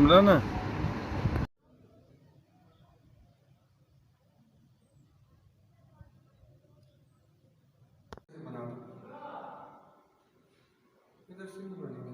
इमरान है। इधर से भी बनेगी।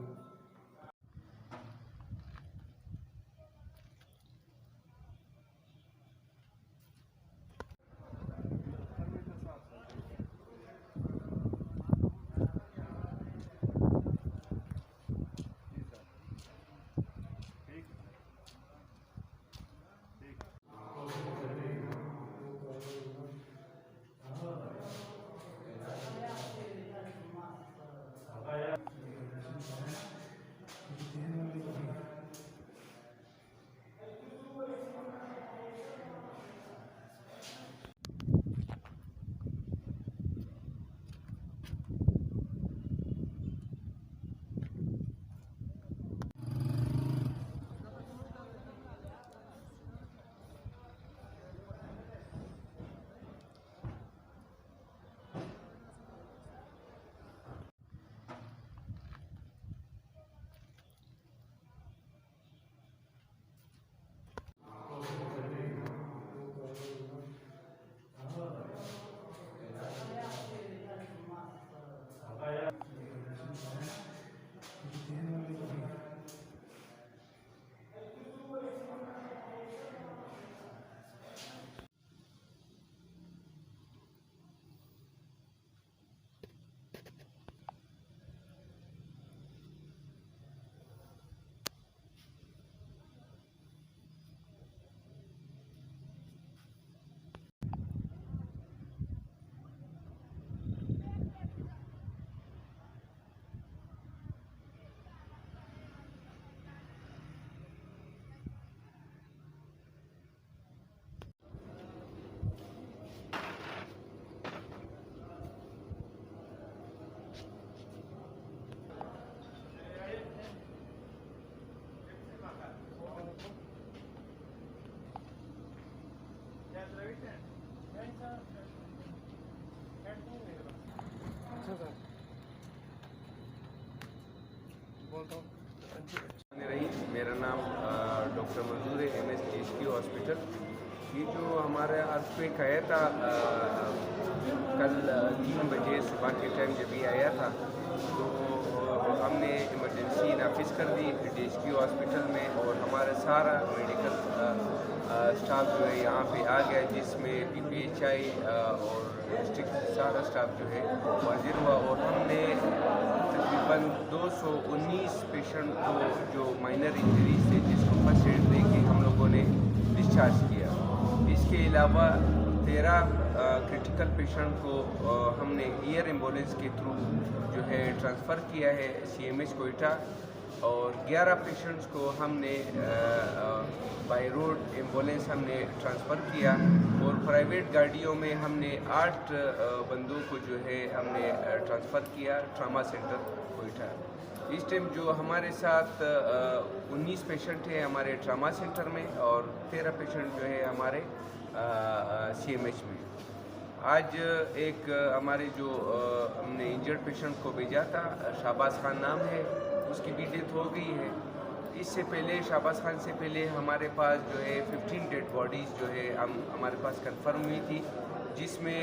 मेरा नाम डॉक्टर मंजूर है, MS HQ हॉस्पिटल। ये जो हमारा अर्थक्वेक आया था कल 3 बजे सुबह के टाइम जब ये आया था, तो हमने इमरजेंसी नाफिज कर दी DHQ हॉस्पिटल में, और हमारा सारा मेडिकल स्टाफ जो है यहाँ पे आ गया, जिसमें PPHI और डिस्ट्रिक्ट सारा स्टाफ जो है हाजिर हुआ। और हमने तकरीबन 219 पेशेंट को जो माइनर इंजरीज थे, जिसको फर्स्ट एड दे के हम लोगों ने डिस्चार्ज किया। इसके अलावा 13 क्रिटिकल पेशेंट को हमने एयर एम्बुलेंस के थ्रू जो है ट्रांसफ़र किया है CMH कोयटा, और 11 पेशेंट्स को हमने बाय रोड एम्बुलेंस हमने ट्रांसफ़र किया, और प्राइवेट गाड़ियों में हमने 8 बंदों को जो है हमने ट्रांसफ़र किया ट्रामा सेंटर कोयटा। इस टाइम जो हमारे साथ 19 पेशेंट हैं हमारे ट्रामा सेंटर में, और 13 पेशेंट जो है हमारे CMH में। आज एक हमारे जो हमने इंजर्ड पेशेंट को भेजा था, शाहबाज खान नाम है, उसकी भी डेथ हो गई है। इससे पहले शाहबाज खान से पहले हमारे पास जो है 15 डेड बॉडीज़ जो है हमारे पास कंफर्म हुई थी, जिसमें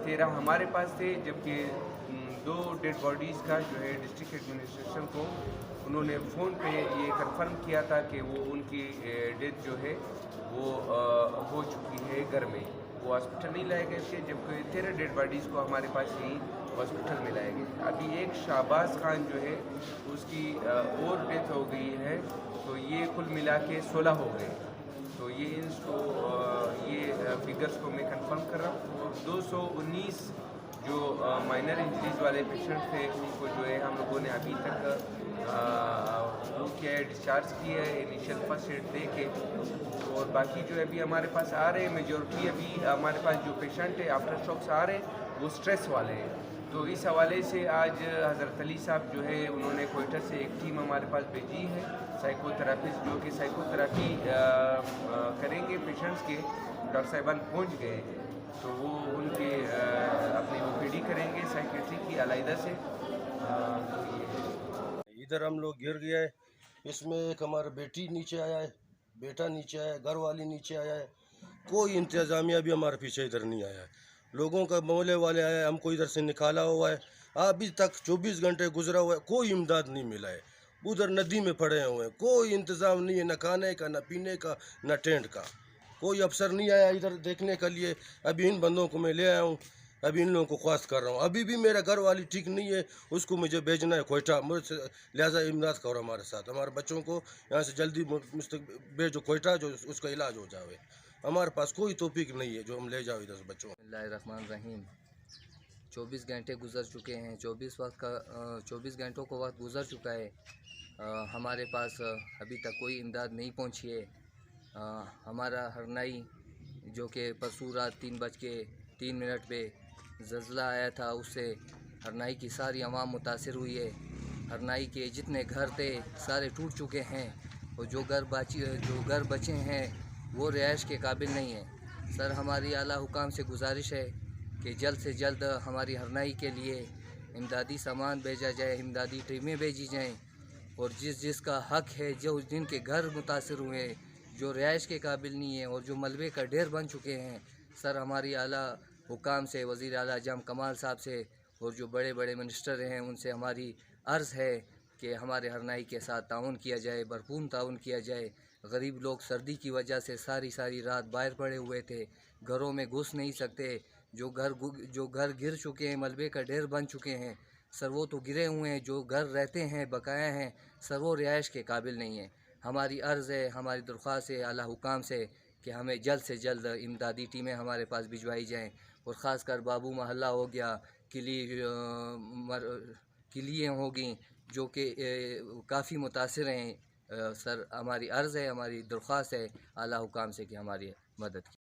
13 हमारे पास थे, जबकि 2 डेड बॉडीज़ का जो है डिस्ट्रिक्ट एडमिनिस्ट्रेशन को उन्होंने फ़ोन पे ये कंफर्म किया था कि वो उनकी डेथ जो है वो हो चुकी है घर में, वो हॉस्पिटल नहीं लाए गए थे, जबकि 13 डेड बॉडीज़ को हमारे पास ही हॉस्पिटल में लाए गए। अभी एक शाहबाज खान जो है उसकी और डेथ हो गई है, तो ये कुल मिला के 16 हो गए। तो ये इसको ये फिगर्स को मैं कंफर्म कर रहा हूँ। 219 जो माइनर इंजरीज वाले पेशेंट थे, उनको जो है हम लोगों ने अभी तक वो किया है, डिस्चार्ज किया है इनिशियल फर्स्ट एड दे के, और बाकी जो अभी हमारे पास आ रहे हैं मेजॉरिटी अभी हमारे पास जो पेशेंट है आफ्टर शॉक्स आ रहे हैं वो स्ट्रेस वाले हैं। तो इस हवाले से आज हज़रत अली साहब जो है उन्होंने कोयटा से एक टीम हमारे पास भेजी है, साइकोथेरापिस्ट जो कि साइकोथेरापी करेंगे पेशेंट्स के। डॉक्टर साहिबान पहुँच गए, तो वो उनके अपनी OPD करेंगे साइकेट्री की अलहदा से। इधर हम लोग गिर गए इसमें एक हमारा बेटी नीचे आया है, बेटा नीचे आया है, घर वाली नीचे आया है। कोई इंतज़ामिया भी हमारे पीछे इधर नहीं आया है। लोगों का मोहल्ले वाले आए, हमको इधर से निकाला हुआ है। अभी तक 24 घंटे गुजरा हुआ है, कोई इमदाद नहीं मिला है। उधर नदी में पड़े हुए हैं, कोई इंतज़ाम नहीं है, न खाने का, न पीने का, न टेंट का। कोई अफसर नहीं आया इधर देखने के लिए। अभी इन बंदों को मैं ले आया हूँ, अभी इन लोगों को ख्वास्त कर रहा हूँ। अभी भी मेरा घर वाली ठीक नहीं है, उसको मुझे भेजना है कोयटा। मुझसे लिहाजा इमदाद करो हमारे साथ, हमारे बच्चों को यहाँ से जल्दी भेजो कोयटा, जो उसका इलाज हो जाए। हमारे पास कोई तौफीक नहीं है जो हम ले जाओ इधर से बच्चों। बिस्मिल्लाहिर्रहमानिर्रहीम। 24 घंटे गुजर चुके हैं, 24 घंटों को वक्त गुजर चुका है। हमारे पास अभी तक कोई इमदाद नहीं पहुंची है। हमारा हरनाई जो कि परसों रात 3:03 पे ज़ल्ज़ला आया था, उससे हरनाई की सारी आवाम मुतासिर हुई है। हरनाई के जितने घर थे सारे टूट चुके हैं, और जो घर बचे हैं वो रिहाइश के काबिल नहीं है। सर, हमारी आला हुकाम से गुजारिश है कि जल्द से जल्द हमारी हरनाई के लिए इमदादी सामान भेजा जाए, इमदादी टीमें भेजी जाएं, और जिसका हक है, जो जिनके घर मुतासिर हुए हैं, जो रिहाइश के काबिल नहीं है और जो मलबे का ढेर बन चुके हैं, सर हमारी आला हुकाम से, वज़ीर आला जाम कमाल साहब से और जो बड़े बड़े मिनिस्टर हैं उनसे हमारी अर्ज़ है कि हमारे हरनाई के साथ ताउन किया जाए, भरपूर ताउन किया जाए। गरीब लोग सर्दी की वजह से सारी रात बाहर पड़े हुए थे, घरों में घुस नहीं सकते। जो घर गिर चुके हैं, मलबे का ढेर बन चुके हैं, सर वो तो गिरे हुए हैं। जो घर रहते हैं, बकाया हैं, सर वो रिहाइश के काबिल नहीं है। हमारी अर्ज़ है, हमारी दरख्वास्त है आला हुकाम से कि हमें जल्द से जल्द इमदादी टीमें हमारे पास भिजवाई जाएँ। और ख़ासकर बाबू महल्ला हो गया, किलिए होगी, जो कि काफ़ी मुतासिर हैं। सर हमारी अर्ज़ है, हमारी दरख्वास्त है आला हुकाम से कि हमारी मदद की।